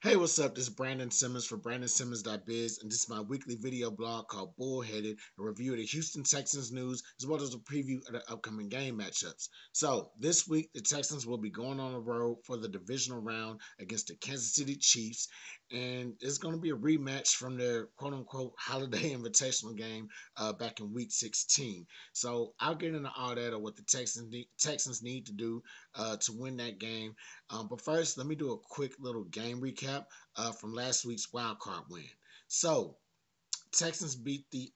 Hey, what's up? This is Brandon Simmons for BrandonSimmons.biz, and this is my weekly video blog called Bullheaded, a review of the Houston Texans news, as well as a preview of the upcoming game matchups. So, this week, the Texans will be going on the road for the divisional round against the Kansas City Chiefs, and it's going to be a rematch from their quote-unquote holiday invitational game back in Week 16. So, I'll get into all that of what the Texans need to do to win that game. But first, let me do a quick little game recap from last week's wild card win. So, Texans beat the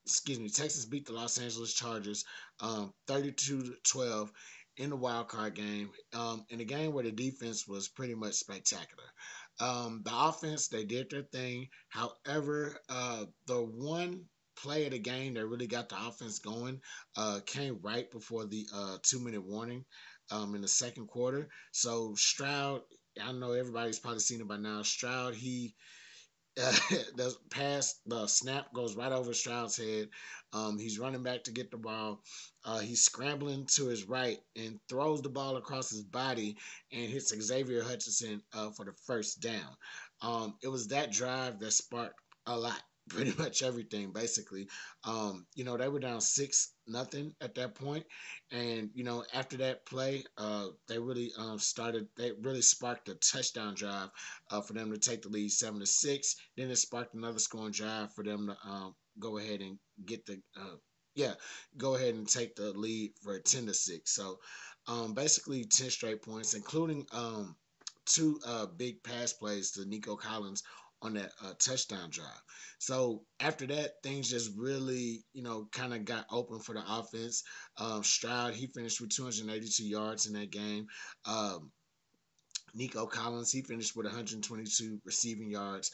Texans beat the Los Angeles Chargers 32-12 in the wild card game. In a game where the defense was pretty much spectacular. The offense, they did their thing. However, the one play of the game that really got the offense going came right before the 2-minute warning in the second quarter. So Stroud, I know everybody's probably seen it by now. Stroud, the pass, the snap goes right over Stroud's head. He's running back to get the ball. He's scrambling to his right and throws the ball across his body and hits Xavier Hutchinson for the first down. It was that drive that sparked a lot. Pretty much everything, basically. They were down 6-0 at that point, and after that play, They really sparked a touchdown drive for them to take the lead 7-6. Then it sparked another scoring drive for them to go ahead and get the yeah, go ahead and take the lead for 10-6. So basically 10 straight points, including two big pass plays to Nico Collins on that touchdown drive. So after that, things just really, kind of got open for the offense. Stroud, he finished with 282 yards in that game. Nico Collins, he finished with 122 receiving yards.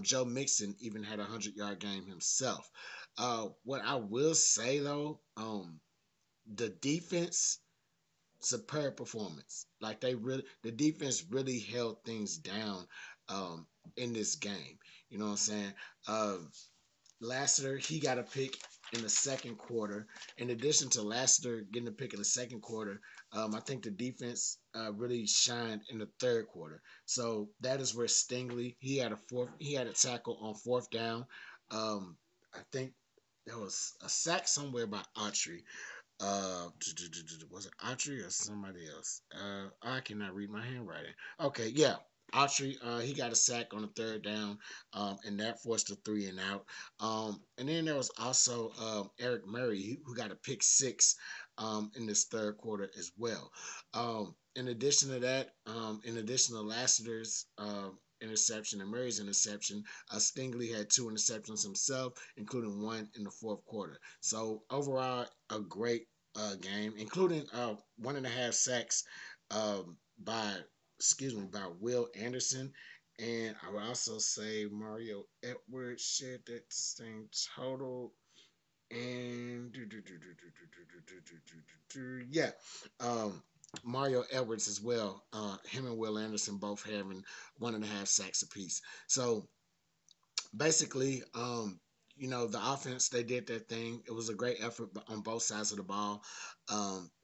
Joe Mixon even had a 100-yard game himself. What I will say though, the defense, superb performance. Like the defense really held things down um, in this game. You know what I'm saying? Lassiter, he got a pick in the second quarter. In addition to Lassiter getting a pick in the second quarter, I think the defense really shined in the third quarter. So that is where Stingley, he had a tackle on fourth down. I think there was a sack somewhere by Autry. Was it Autry or somebody else? I cannot read my handwriting. Okay, yeah. Autry, he got a sack on the third down, and that forced a 3-and-out. And then there was also Eric Murray, who got a pick six in this third quarter as well. In addition to that, in addition to Lassiter's interception and Murray's interception, Stingley had two interceptions himself, including one in the fourth quarter. So overall, a great game, including 1.5 sacks by by Will Anderson. And I would also say Mario Edwards shared that same total. And yeah, um, Mario Edwards as well. Him and Will Anderson both having 1.5 sacks apiece. So basically, the offense, they did their thing. It was a great effort on both sides of the ball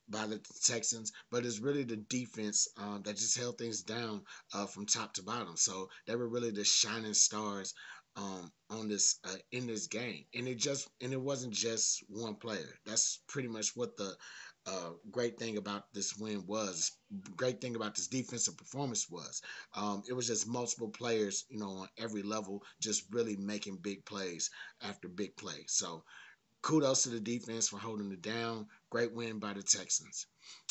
by the Texans, but it's really the defense that just held things down from top to bottom. So they were really the shining stars on this in this game, and it wasn't just one player. That's pretty much what the great thing about this win was. Great thing about this defensive performance was it was just multiple players, on every level, just really making big plays after big play. So kudos to the defense for holding it down. Great win by the Texans.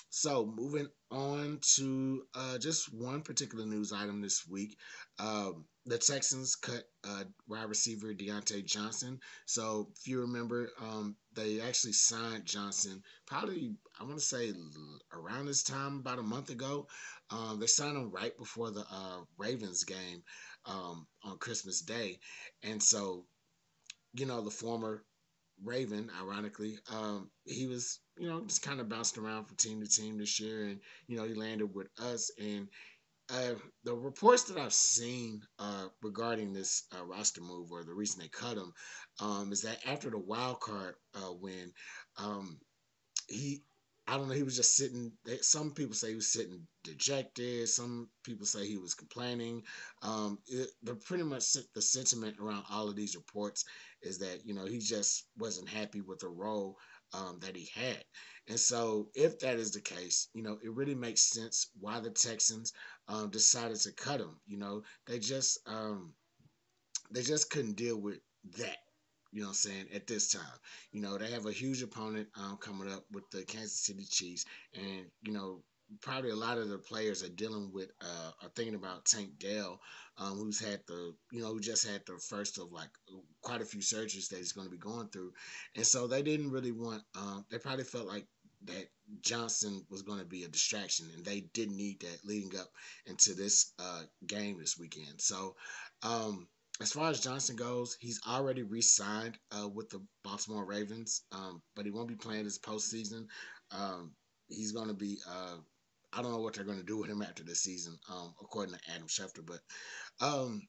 So moving on to just one particular news item this week. The Texans cut wide receiver Deontay Johnson. So if you remember, they actually signed Johnson probably, I want to say around this time, about a month ago. They signed him right before the Ravens game on Christmas Day. And so, the former Raven, ironically, he was, just kind of bounced around from team to team this year, and he landed with us. And the reports that I've seen regarding this roster move, or the reason they cut him, is that after the wild card win, he I don't know. He was just sitting. Some people say he was sitting dejected. Some people say he was complaining. Pretty much the sentiment around all of these reports is that he just wasn't happy with the role that he had. And so, if that is the case, it really makes sense why the Texans decided to cut him. They just they just couldn't deal with that. You know what I'm saying? At this time, they have a huge opponent coming up with the Kansas City Chiefs, and probably a lot of the players are dealing with are thinking about Tank Dell, who's had who just had the first of like quite a few surgeries that he's going to be going through, and so they didn't really want. They probably felt like that Johnson was going to be a distraction, and they didn't need that leading up into this game this weekend. So. As far as Johnson goes, he's already re-signed with the Baltimore Ravens, but he won't be playing this postseason. He's going to be. I don't know what they're going to do with him after this season, according to Adam Schefter. But um,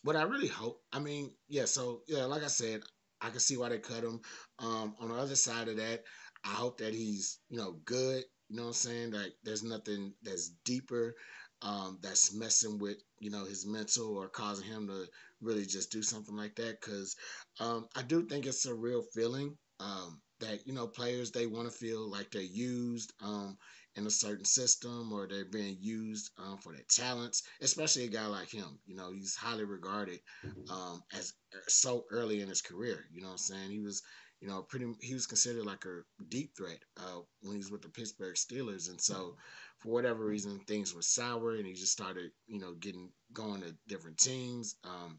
what I really hope, I mean, yeah. So yeah, like I said, I can see why they cut him. On the other side of that, I hope that he's good. You know what I'm saying? Like there's nothing that's deeper that's messing with his mental or causing him to really just do something like that. Because I do think it's a real feeling that players they want to feel like they're used. In a certain system or they're being used for their talents, especially a guy like him. He's highly regarded as so early in his career. You know what I'm saying? He was, he was considered like a deep threat when he was with the Pittsburgh Steelers. And so for whatever reason, things were sour and he just started, getting going to different teams.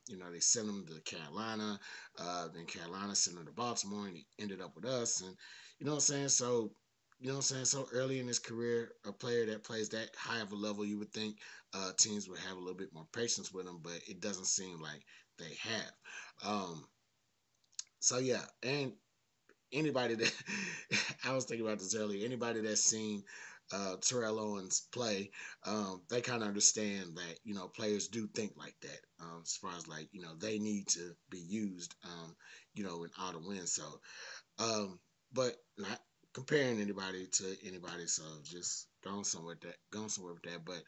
They sent him to Carolina, then Carolina sent him to Baltimore and he ended up with us. And you know what I'm saying? So so early in his career, a player that plays that high of a level, you would think teams would have a little bit more patience with him, but it doesn't seem like they have. So yeah, and anybody that I was thinking about this earlier, anybody that's seen Terrell Owens play, they kind of understand that players do think like that. As far as like they need to be used, in order to win. So but not comparing anybody to anybody. So just going somewhere with that. But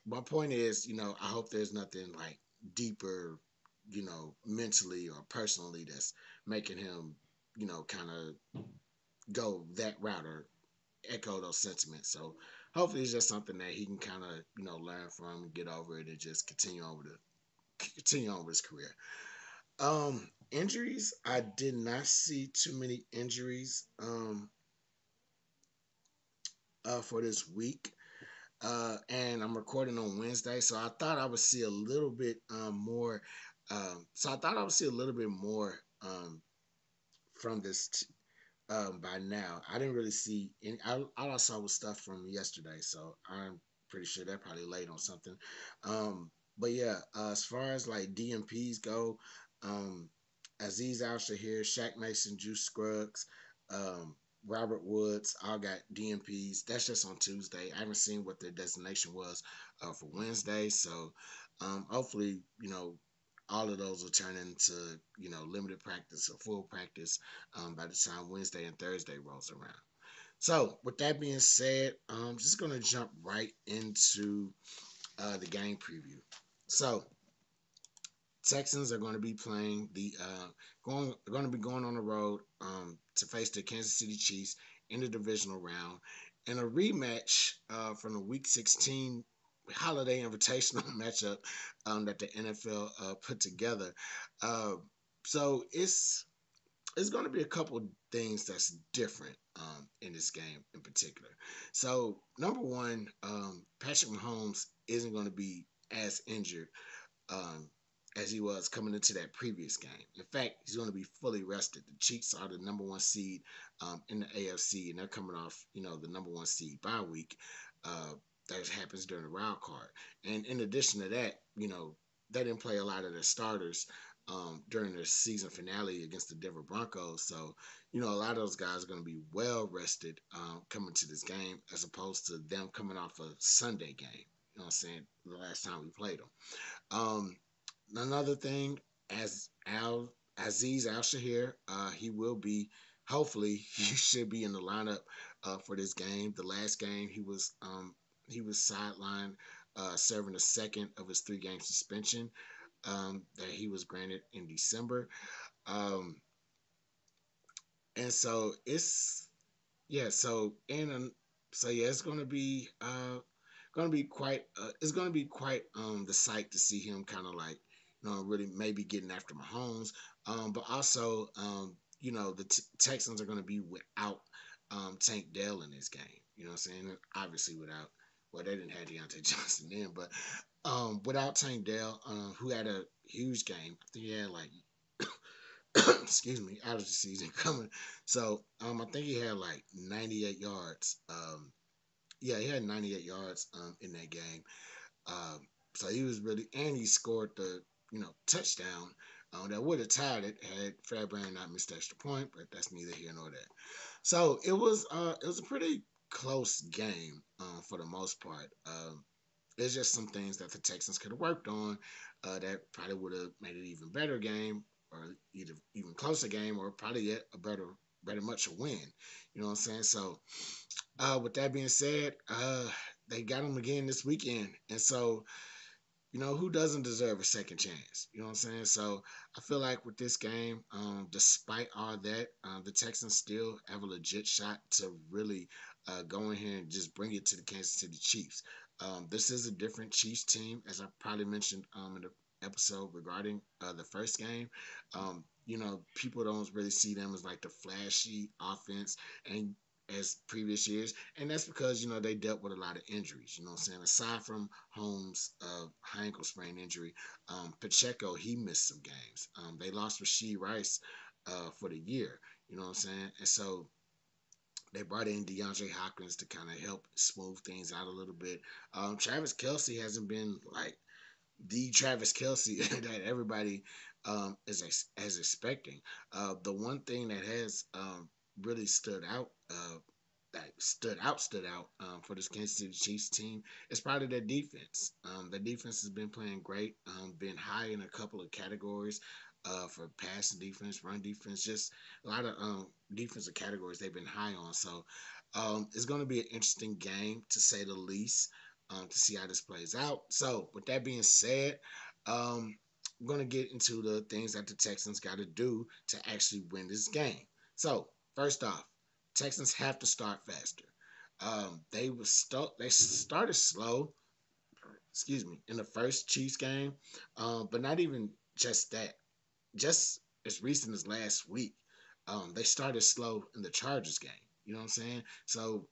my point is, I hope there's nothing like deeper, mentally or personally that's making him, kind of go that route or echo those sentiments. So hopefully it's just something that he can kind of, learn from, get over it, and just continue on with his career. Injuries. I did not see too many injuries for this week. And I'm recording on Wednesday, so I thought I would see a little bit more. So I thought I would see a little bit more from this by now. I didn't really see any. All I saw was stuff from yesterday, so I'm pretty sure they're probably late on something. But yeah, as far as like DMPs go, um, Aziz Al Shahir, Shaq Mason, Juice Scruggs, um, Robert Woods, all got DMPs. That's just on Tuesday. I haven't seen what their designation was for Wednesday, so hopefully, all of those will turn into limited practice or full practice by the time Wednesday and Thursday rolls around. So with that being said, I'm just gonna jump right into the game preview. So Texans are going to be playing going to be going on the road to face the Kansas City Chiefs in the divisional round in a rematch from the Week 16 holiday invitational matchup that the NFL put together. Uh, so it's going to be a couple things that's different in this game in particular. So number one, Patrick Mahomes isn't going to be as injured um, as he was coming into that previous game. In fact, he's going to be fully rested. The Chiefs are the number one seed in the AFC, and they're coming off, the number one seed bye week. That happens during the wild card. And in addition to that, they didn't play a lot of their starters during their season finale against the Denver Broncos. So, a lot of those guys are going to be well rested coming to this game as opposed to them coming off a Sunday game. You know what I'm saying? The last time we played them. Um, Another thing, as Aziz Al Shahir, he will be hopefully he should be in the lineup for this game. The last game he was sidelined, serving a second of his 3 game suspension that he was granted in December. Um, and so it's yeah, so so yeah, it's gonna be quite it's gonna be quite the sight to see him kind of like really maybe getting after Mahomes, but also the Texans are gonna be without Tank Dell in this game. You know what I'm saying? Obviously without well they didn't have Deontay Johnson then, but without Tank Dell, who had a huge game. I think he had like excuse me, out of the season coming. So I think he had like 98 yards. Yeah, he had 98 yards in that game. Um, so he was really, and he scored the touchdown that would have tied it had Fairbairn not missed the extra point, but that's neither here nor there. So it was a pretty close game for the most part. There's just some things that the Texans could have worked on that probably would have made it even better game, or either even closer game, or probably yet a better much a win. You know what I'm saying? So, with that being said, they got them again this weekend, and so who doesn't deserve a second chance? You know what I'm saying? So I feel like with this game, despite all that, the Texans still have a legit shot to really go in here and just bring it to the Kansas City Chiefs. This is a different Chiefs team, as I probably mentioned in the episode regarding the first game. People don't really see them as like the flashy offense and as previous years, and that's because they dealt with a lot of injuries. You know what I'm saying? Aside from Holmes' high ankle sprain injury, Pacheco he missed some games. They lost Rasheed Rice for the year. You know what I'm saying? And so they brought in DeAndre Hopkins to kind of help smooth things out a little bit. Travis Kelsey hasn't been like the Travis Kelsey that everybody is expecting. The one thing that has really stood out for this Kansas City Chiefs team is probably their defense. The defense has been playing great, been high in a couple of categories for passing defense, run defense, just a lot of defensive categories they've been high on. So it's going to be an interesting game to say the least. To see how this plays out. So, with that being said, I'm going to get into the things that the Texans got to do to actually win this game. So, first off, Texans have to start faster. They started slow, excuse me, in the first Chiefs game, but not even just that. Just as recent as last week, they started slow in the Chargers game. You know what I'm saying? So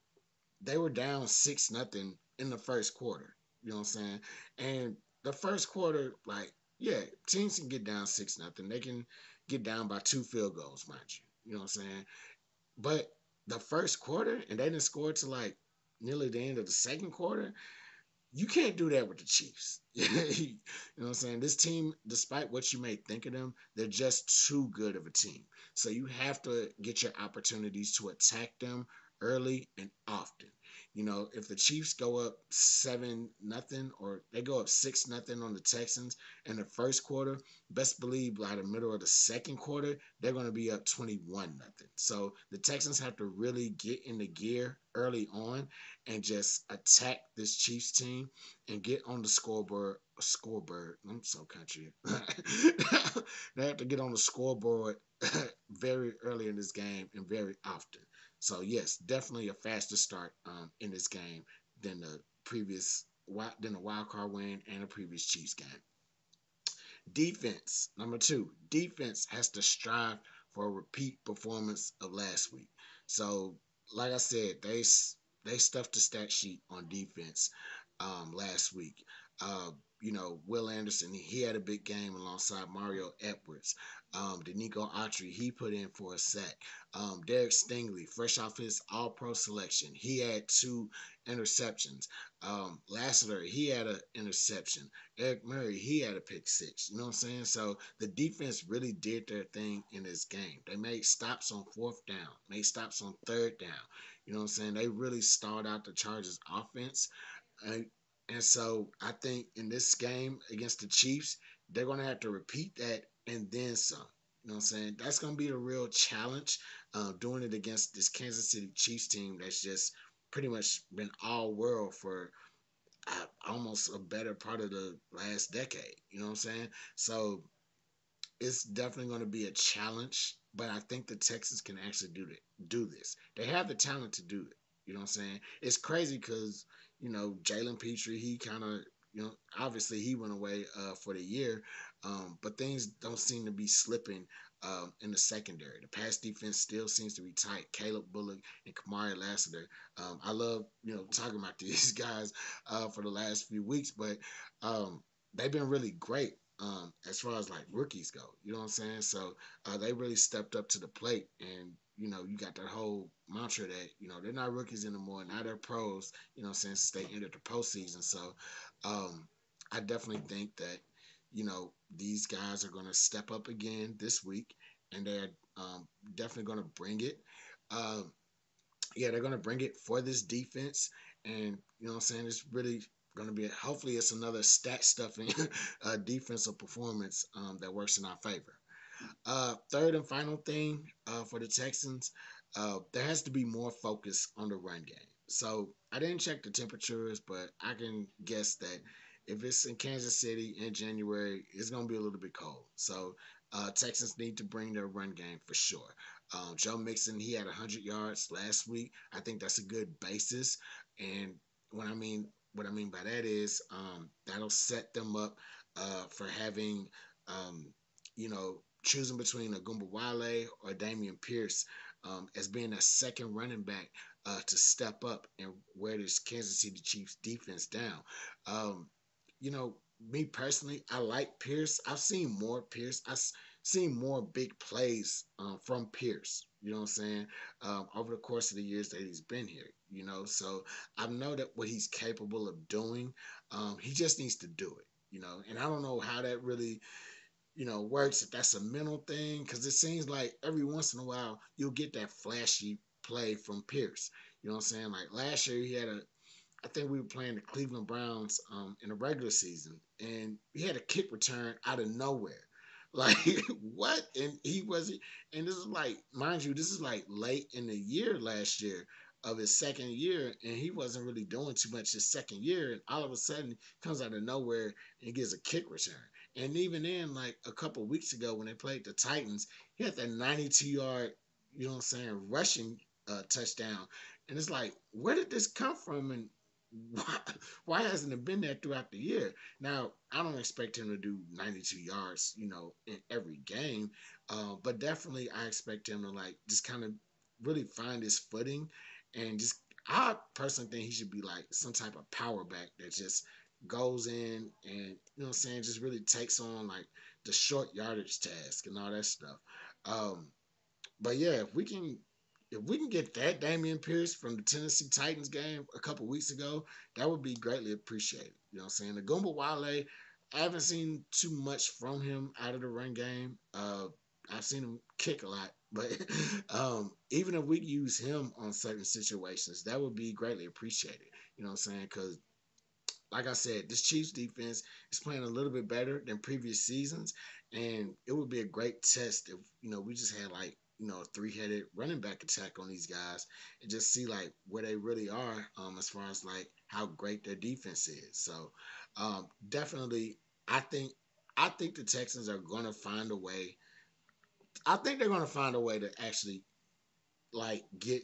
they were down 6-0 in the first quarter. You know what I'm saying? And the first quarter, like, yeah, teams can get down 6-0. They can get down by 2 field goals, mind you. You know what I'm saying? But the first quarter, and they didn't score to like nearly the end of the second quarter. You can't do that with the Chiefs. You know what I'm saying? This team, despite what you may think of them, they're just too good of a team. So you have to get your opportunities to attack them early and often. If the Chiefs go up 7-0 or they go up 6-0 on the Texans in the first quarter, best believe by the middle of the second quarter, they're going to be up 21-0. So the Texans have to really get in the gear early on and just attack this Chiefs team and get on the scoreboard. I'm so country. They have to get on the scoreboard very early in this game and very often. So yes, definitely a faster start in this game than the wild card win and the previous Chiefs game. Defense, number two, defense has to strive for a repeat performance of last week. So, like I said, they stuffed the stat sheet on defense last week. Uh, Will Anderson, he had a big game alongside Mario Edwards. Danico Autry, he put in for a sack. Derek Stingley, fresh off his All Pro selection, he had 2 interceptions. Lassiter, he had an interception. Eric Murray, he had a pick six. You know what I'm saying? So the defense really did their thing in this game. They made stops on fourth down, made stops on third down. You know what I'm saying? They really stalled out the Chargers offense. And, and so I think in this game against the Chiefs, they're going to have to repeat that and then some. You know what I'm saying? That's going to be a real challenge, doing it against this Kansas City Chiefs team that's just pretty much been all world for almost a better part of the last decade. You know what I'm saying? So it's definitely going to be a challenge, but I think the Texans can actually do this. They have the talent to do it. You know what I'm saying? It's crazy because Jalen Petrie, he kind of obviously he went away for the year, but things don't seem to be slipping in the secondary. The pass defense still seems to be tight. Caleb Bullock and Kamari Lassiter. I love talking about these guys for the last few weeks, but they've been really great as far as like rookies go. You know what I'm saying? So they really stepped up to the plate, and you got that whole mantra that they're not rookies anymore, now they're pros. Since they entered the postseason, so I definitely think that these guys are going to step up again this week, and they're definitely going to bring it. Um, yeah, they're going to bring it for this defense, and what I'm saying, it's really going to be hopefully it's another stat stuffing defensive performance that works in our favor. Third and final thing for the Texans, there has to be more focus on the run game. So I didn't check the temperatures, but I can guess that if it's in Kansas City in January, it's going to be a little bit cold. So Texans need to bring their run game for sure. Joe Mixon, he had 100 yards last week. I think that's a good basis. And what I mean by that is that'll set them up for having choosing between Agumba Wale or Damian Pierce as being a second running back to step up and wear this Kansas City Chiefs defense down. Um, you know, me personally, I like Pierce. I've seen more Pierce. I've seen more big plays from Pierce. You know what I'm saying? Over the course of the years that he's been here. So I know that what he's capable of doing. He just needs to do it. And I don't know how that really works, if that's a mental thing, because it seems like every once in a while you'll get that flashy play from Pierce. You know what I'm saying? Like last year, I think we were playing the Cleveland Browns in the regular season, and he had a kick return out of nowhere. Like what? And he wasn't. And this is like, mind you, this is like late in the year last year of his second year, and he wasn't really doing too much his second year. And all of a sudden, he comes out of nowhere and gets a kick return. And even then, like a couple of weeks ago when they played the Titans, he had that 92-yard, rushing touchdown. And it's like, where did this come from? And why, why hasn't it been there throughout the year? Now, I don't expect him to do 92 yards, in every game. But definitely I expect him to like just kind of really find his footing and just I personally think he should be like some type of power back that just goes in and what I'm saying, just really takes on like the short yardage task and all that stuff. Um, but yeah, if we can get that Damian Pierce from the Tennessee Titans game a couple weeks ago, that would be greatly appreciated. You know what I'm saying? The Gumba Wale, I haven't seen too much from him out of the run game. I've seen him kick a lot, but even if we use him on certain situations, that would be greatly appreciated. You know what I'm saying? Because like I said, this Chiefs defense is playing a little bit better than previous seasons, and it would be a great test if we just had like a three-headed running back attack on these guys and just see like where they really are as far as like how great their defense is. So definitely, I think I think the Texans are going to find a way. I think they're going to find a way to actually like get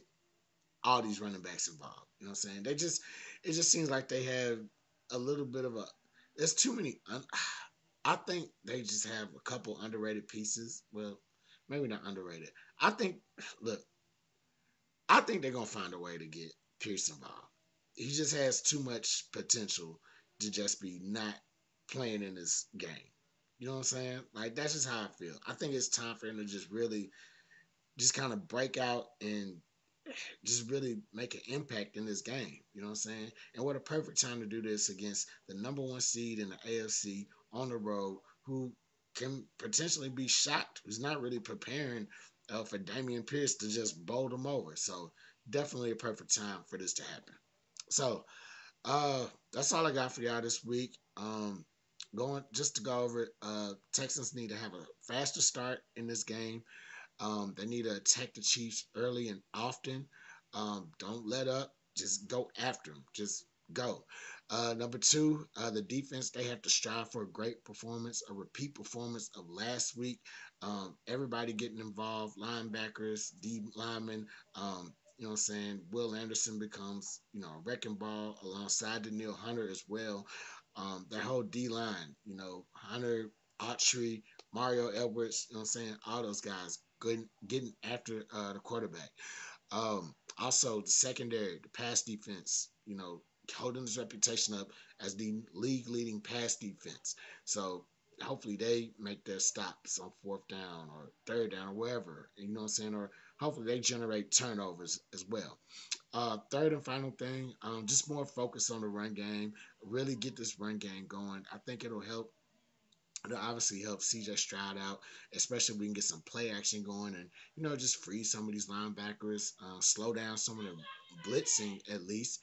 all these running backs involved. You know what I'm saying? It just seems like they have a little bit of a. There's too many. I think they just have a couple underrated pieces. Well, maybe not underrated. I think. Look, I think they're gonna find a way to get Pierce involved. He just has too much potential to just be not playing in this game. You know what I'm saying? Like that's just how I feel. I think it's time for him to just really, just kind of break out and just really make an impact in this game. You know what I'm saying? And what a perfect time to do this against the number one seed in the AFC on the road, who can potentially be shocked, who's not really preparing for Damian Pierce to just bowl them over. So definitely a perfect time for this to happen. So that's all I got for y'all this week. going just to go over it, Texans need to have a faster start in this game. They need to attack the Chiefs early and often. Don't let up. Just go after them. Just go. Number two, the defense, they have to strive for a great performance, a repeat performance of last week. Everybody getting involved, linebackers, D linemen. You know what I'm saying? Will Anderson becomes, a wrecking ball alongside Daniil Hunter as well. Their whole D line, Hunter, Autry, Mario Edwards, you know what I'm saying? All those guys good, getting after the quarterback. Also, the secondary, the pass defense, holding his reputation up as the league leading pass defense. So hopefully they make their stops on fourth down or third down or wherever, you know what I'm saying? Or hopefully they generate turnovers as well. Third and final thing, just more focus on the run game. Really get this run game going. I think it'll obviously help CJ Stroud out, especially if we can get some play action going and, just free some of these linebackers, slow down some of the blitzing at least.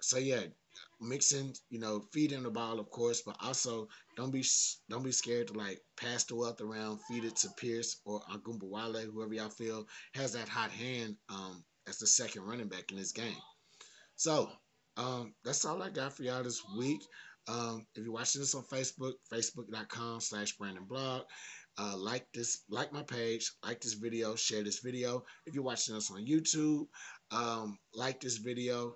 So yeah, mixing, feed him the ball, of course, but also don't be scared to like pass the wealth around, feed it to Pierce or Agumbawale, whoever y'all feel has that hot hand as the second running back in this game. So that's all I got for y'all this week. If you're watching this on Facebook, facebook.com/Brandon Blog. Like my page, like this video, share this video. If you're watching us on YouTube, like this video,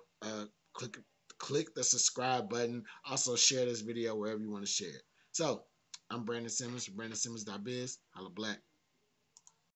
click click the subscribe button. Also share this video wherever you want to share it. So I'm Brandon Simmons from BrandonSimmons.biz. Holla black.